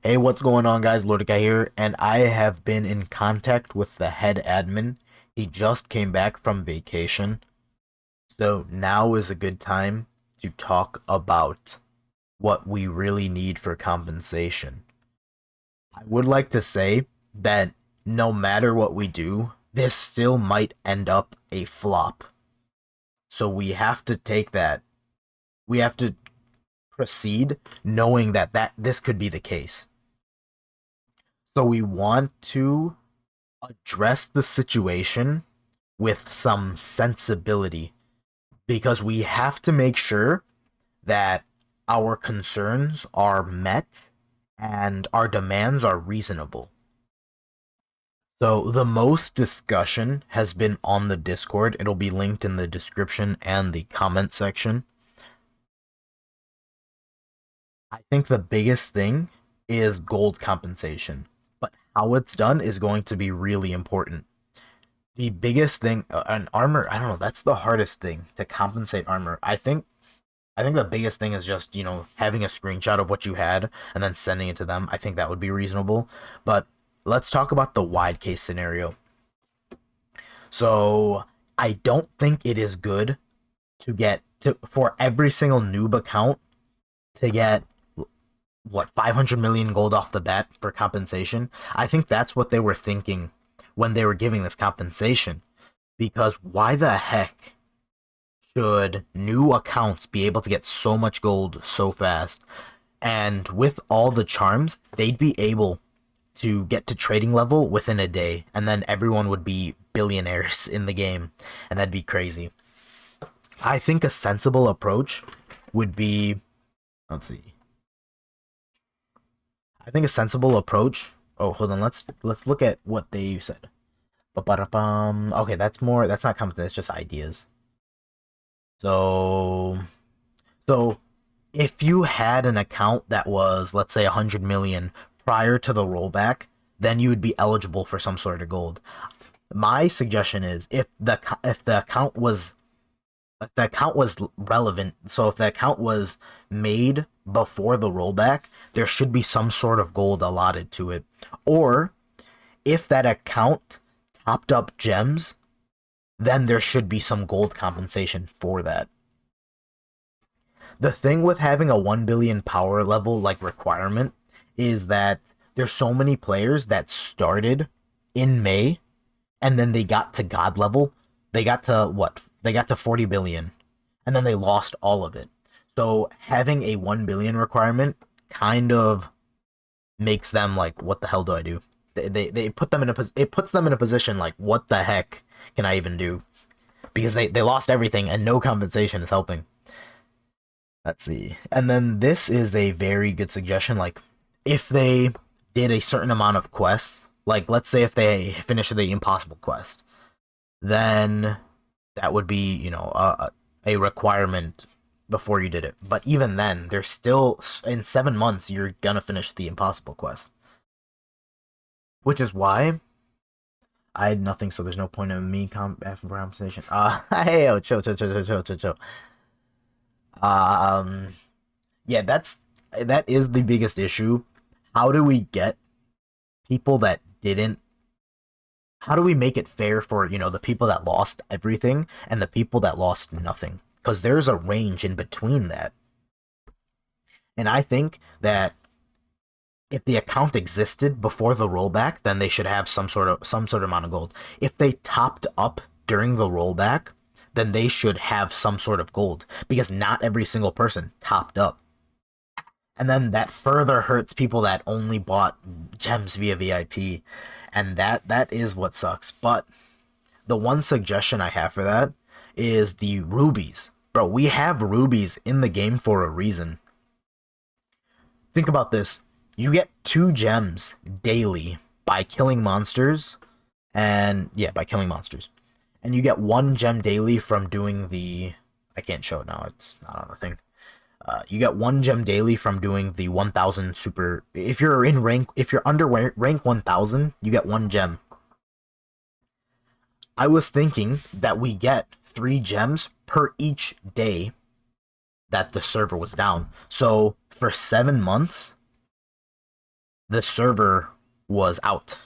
Hey, what's going on, guys? Lordefakes here, and I have been in contact with the head admin. He just came back from vacation, so now is a good time to talk about what we really need for compensation. I would like to say that no matter what we do, this still might end up a flop. So we have to take that. We have to proceed knowing that this could be the case. So we want to address the situation with some sensibility because we have to make sure that our concerns are met and our demands are reasonable. So the most discussion has been on the Discord. It'll be linked in the description and the comment section. I think the biggest thing is gold compensation, but how it's done is going to be really important. The biggest thing, an armor, I don't know, that's the hardest thing to compensate armor. I think the biggest thing is just, having a screenshot of what you had and then sending it to them. I think that would be reasonable. But let's talk about the wide case scenario. So, I don't think it is good to get to for every single noob account to get what 500 million gold off the bat for compensation. I think that's what they were thinking when they were giving this compensation, because why the heck should new accounts be able to get so much gold so fast? And with all the charms, they'd be able to get to trading level within a day, and then everyone would be billionaires in the game, and that'd be crazy. I think a sensible approach would be, let's see. I think a sensible approach. Oh, hold on. Let's look at what they said. Okay, that's not company, that's just ideas. So so if you had an account that was, let's say, 100 million prior to the rollback, then you would be eligible for some sort of gold. My suggestion is if the account was relevant, so if the account was made before the rollback, there should be some sort of gold allotted to it. Or if that account topped up gems, then there should be some gold compensation for that. The thing with having a 1 billion power level like requirement is that there's so many players that started in May and then they got to god level. They got to what? They got to 40 billion and then they lost all of it. So having a 1 billion requirement kind of makes them like, what the hell do I do? They put them in it puts them in a position like, what the heck can I even do? Because they lost everything and no compensation is helping. Let's see. And then this is a very good suggestion. Like, if they did a certain amount of quests, like let's say if they finished the impossible quest, then that would be, a requirement before you did it. But even then, there's still, in 7 months, you're gonna finish the impossible quest. Which is why I had nothing, so there's no point in me asking for compensation. Hey, yo, chill, chill, chill, chill, chill, chill, chill. Um, yeah, that is the biggest issue. How do we get people that didn't? How do we make it fair for the people that lost everything and the people that lost nothing? Because there's a range in between that, and I think that if the account existed before the rollback, then they should have some sort of amount of gold. If they topped up during the rollback, then they should have some sort of gold because not every single person topped up. And then that further hurts people that only bought gems via VIP, and that is what sucks. But the one suggestion I have for that is the rubies. Bro, we have rubies in the game for a reason. Think about this. You get 2 gems daily by killing monsters, and yeah, by killing monsters. And you get 1 gem daily from doing the, I can't show it now, it's not on the thing. You get 1 gem daily from doing the 1000 super. If you're under rank 1000, you get 1 gem. I was thinking that we get 3 gems per each day that the server was down. So for 7 months, the server was out.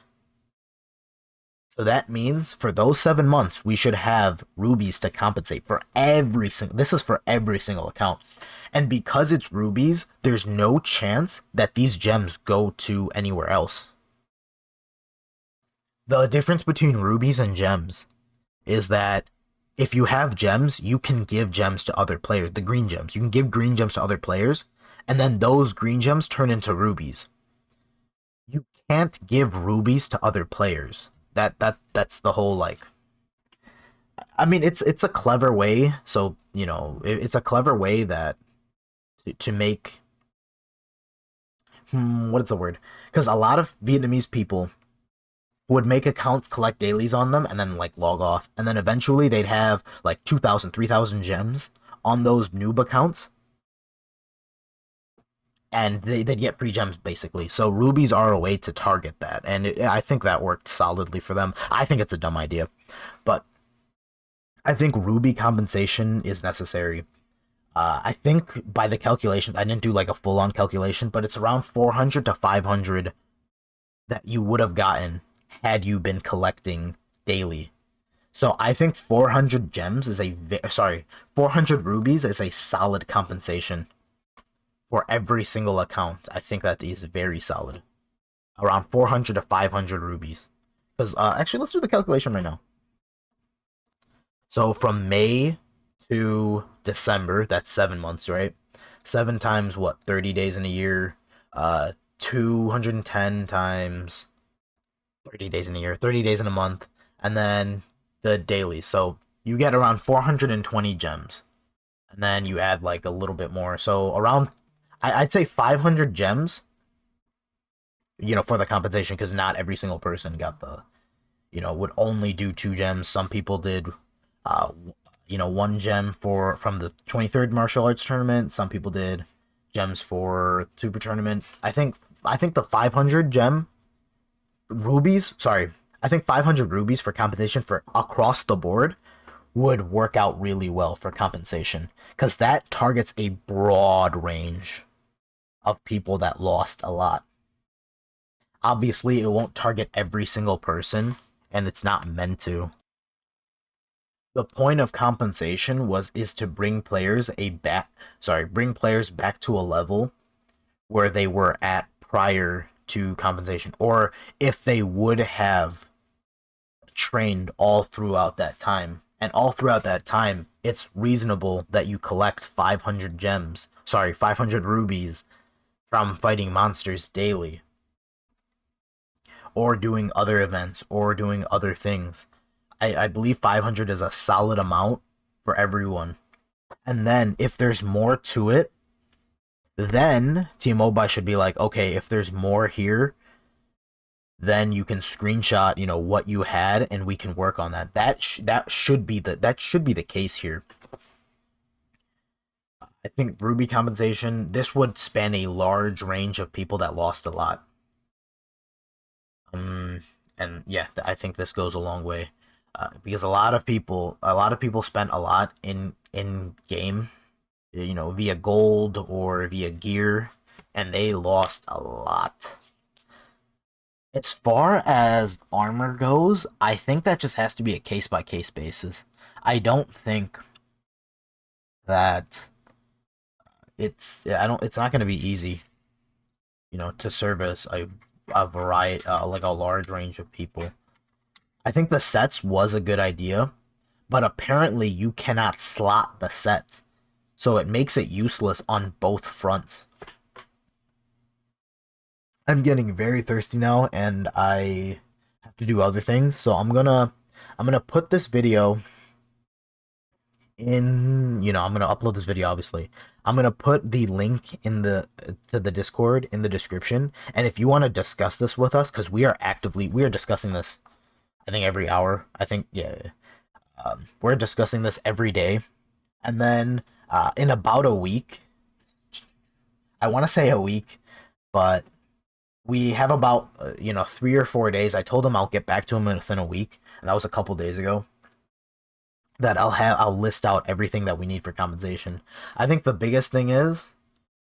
So that means for those 7 months, we should have rubies to compensate for every single. This is for every single account, and because it's rubies, there's no chance that these gems go to anywhere else. The difference between rubies and gems is that if you have gems, you can give gems to other players. The green gems, you can give green gems to other players, and then those green gems turn into rubies. You can't give rubies to other players. That's the whole like. I mean, it's a clever way. So it's a clever way that to make. What is the word? Because a lot of Vietnamese people would make accounts, collect dailies on them, and then like log off, and then eventually they'd have like 2,000, 3,000 gems on those noob accounts, and they'd get free gems basically. So rubies are a way to target that, and I think that worked solidly for them. I think it's a dumb idea, but I think ruby compensation is necessary. I think by the calculations, I didn't do like a full-on calculation, but it's around 400 to 500 that you would have gotten had you been collecting daily. So I think 400 gems is 400 rubies is a solid compensation for every single account. I think that is very solid. Around 400 to 500 rubies. Because actually, let's do the calculation right now. So from May to December, that's 7 months, right? 7 times what? 30 days in a year. 210 times 30 days in a year, 30 days in a month, and then the daily. So you get around 420 gems. And then you add like a little bit more. So around, I'd say 500 gems, for the compensation, because not every single person got would only do 2 gems. Some people did, 1 gem from the 23rd martial arts tournament. Some people did gems for super tournament. I think the 500 gem rubies, I think 500 rubies for compensation for across the board would work out really well for compensation, because that targets a broad range of people that lost a lot. Obviously, it won't target every single person, and it's not meant to. The point of compensation is to bring players back to a level where they were at prior to compensation, or if they would have trained all throughout that time. And all throughout that time, it's reasonable that you collect 500 rubies from fighting monsters daily, or doing other events, or doing other things. I believe 500 is a solid amount for everyone. And then if there's more to it, then T-Mobile should be like, okay, if there's more here, then you can screenshot, what you had, and we can work on that. That should be the case here. I think Ruby compensation, this would span a large range of people that lost a lot. And yeah, I think this goes a long way, because a lot of people spent a lot in game, via gold or via gear, and they lost a lot. As far as armor goes, I think that just has to be a case-by-case basis. I don't think that it's not going to be easy, to service a variety, like a large range of people. I think the sets was a good idea, but apparently you cannot slot the sets, so it makes it useless on both fronts. I'm getting very thirsty now, and I have to do other things, so I'm gonna put this video in, I'm gonna upload this video, obviously. I'm gonna put the link to the Discord in the description, and if you want to discuss this with us, because we are discussing this, I think every hour. I think, yeah, we're discussing this every day, and then in about a week, I want to say a week, but we have about 3 or 4 days. I told him I'll get back to him within a week, and that was a couple days ago. That I'll list out everything that we need for compensation. I think the biggest thing is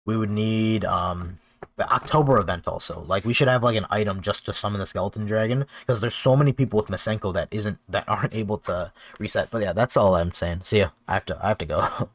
We would need the October event also. Like we should have like an item just to summon the skeleton dragon because there's so many people with Masenko that aren't able to reset. But yeah, that's all I'm saying. See ya. I have to go.